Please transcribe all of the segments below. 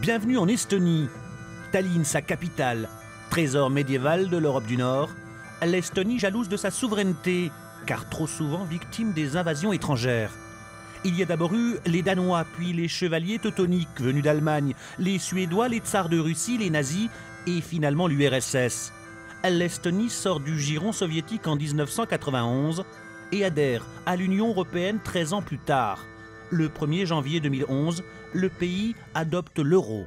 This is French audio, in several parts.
Bienvenue en Estonie. Tallinn, sa capitale, trésor médiéval de l'Europe du Nord. L'Estonie jalouse de sa souveraineté, car trop souvent victime des invasions étrangères. Il y a d'abord eu les Danois, puis les chevaliers teutoniques venus d'Allemagne, les Suédois, les tsars de Russie, les nazis et finalement l'URSS. L'Estonie sort du giron soviétique en 1991 et adhère à l'Union européenne 13 ans plus tard. Le 1er janvier 2011, le pays adopte l'euro.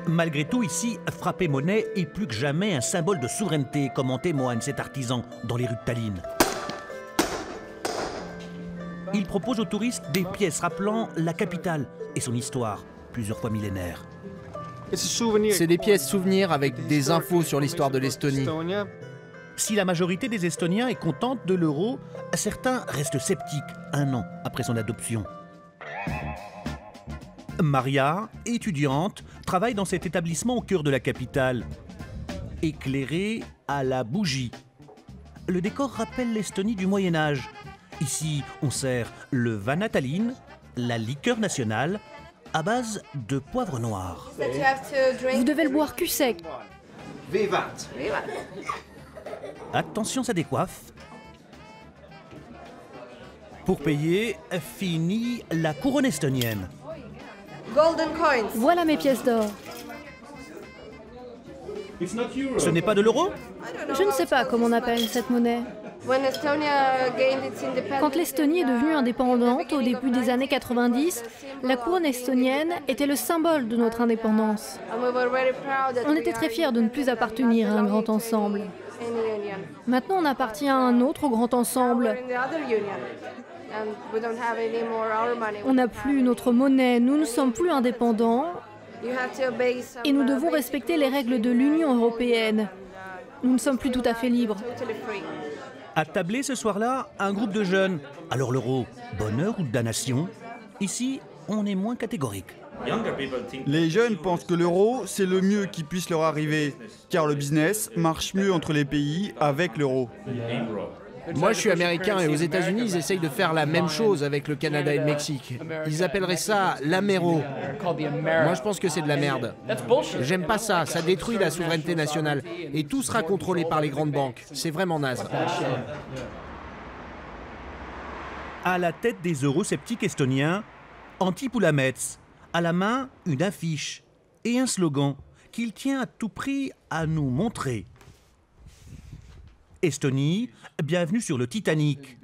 Malgré tout, ici, frapper monnaie est plus que jamais un symbole de souveraineté, comme en témoigne cet artisan dans les rues de Tallinn. Il propose aux touristes des pièces rappelant la capitale et son histoire, plusieurs fois millénaire. C'est des pièces souvenirs avec des infos sur l'histoire de l'Estonie. Si la majorité des Estoniens est contente de l'euro, certains restent sceptiques un an après son adoption. Maria, étudiante, travaille dans cet établissement au cœur de la capitale, éclairé à la bougie. Le décor rappelle l'Estonie du Moyen-Âge. Ici, on sert le vin à Tallinn, la liqueur nationale, à base de poivre noir. Vous devez le boire cul sec. Attention, ça décoiffe. Pour payer, finit la couronne estonienne. Voilà mes pièces d'or. Ce n'est pas de l'euro? Je ne sais pas comment on appelle cette monnaie. Quand l'Estonie est devenue indépendante au début des années 90, la couronne estonienne était le symbole de notre indépendance. On était très fiers de ne plus appartenir à un grand ensemble. Maintenant, on appartient à un autre grand ensemble. On n'a plus notre monnaie, nous ne sommes plus indépendants et nous devons respecter les règles de l'Union européenne. Nous ne sommes plus tout à fait libres. À tabler ce soir-là, un groupe de jeunes. Alors l'euro, bonheur ou damnation? Ici, on est moins catégorique. Les jeunes pensent que l'euro, c'est le mieux qui puisse leur arriver, car le business marche mieux entre les pays avec l'euro. Moi, je suis américain et aux États-Unis, ils essayent de faire la même chose avec le Canada et le Mexique. Ils appelleraient ça l'Amero. Moi, je pense que c'est de la merde. J'aime pas ça, ça détruit la souveraineté nationale. Et tout sera contrôlé par les grandes banques. C'est vraiment naze. À la tête des eurosceptiques estoniens, Antti Poolamets. À la main, une affiche et un slogan qu'il tient à tout prix à nous montrer. Estonie, bienvenue sur le Titanic.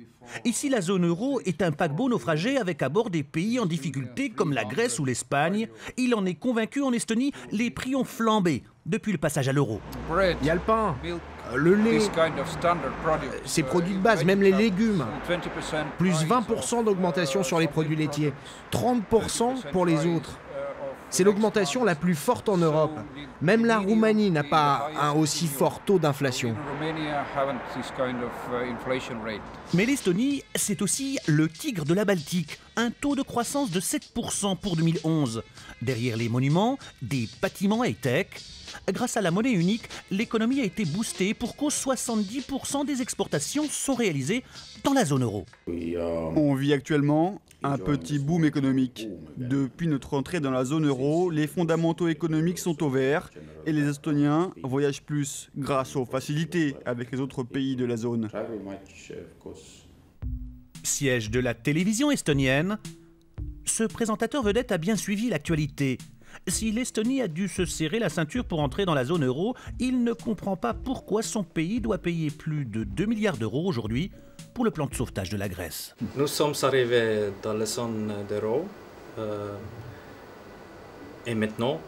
Ici, la zone euro est un paquebot naufragé avec à bord des pays en difficulté comme la Grèce ou l'Espagne. Il en est convaincu en Estonie, les prix ont flambé depuis le passage à l'euro. Il y a le pain, le lait, ces produits de base, même les légumes. Plus 20% d'augmentation sur les produits laitiers, 30% pour les autres. C'est l'augmentation la plus forte en Europe. Même la Roumanie n'a pas un aussi fort taux d'inflation. Mais l'Estonie, c'est aussi le tigre de la Baltique. Un taux de croissance de 7% pour 2011. Derrière les monuments, des bâtiments high-tech. Grâce à la monnaie unique, l'économie a été boostée pour qu'au 70% des exportations sont réalisées dans la zone euro. On vit actuellement un petit boom économique. Depuis notre entrée dans la zone euro, les fondamentaux économiques sont au vert et les Estoniens voyagent plus grâce aux facilités avec les autres pays de la zone. Siège de la télévision estonienne, ce présentateur vedette a bien suivi l'actualité. Si l'Estonie a dû se serrer la ceinture pour entrer dans la zone euro, il ne comprend pas pourquoi son pays doit payer plus de 2 milliards d'euros aujourd'hui pour le plan de sauvetage de la Grèce. Nous sommes arrivés dans la zone d'euro et maintenant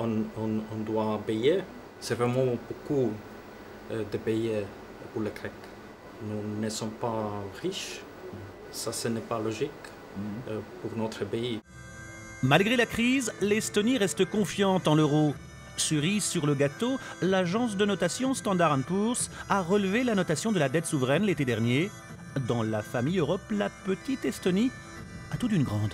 on doit payer. C'est vraiment beaucoup de payer pour les Grecs. Nous ne sommes pas riches, ça ce n'est pas logique pour notre pays. Malgré la crise, l'Estonie reste confiante en l'euro. Cerise sur le gâteau, l'agence de notation Standard & Poor's a relevé la notation de la dette souveraine l'été dernier. Dans la famille Europe, la petite Estonie a tout d'une grande.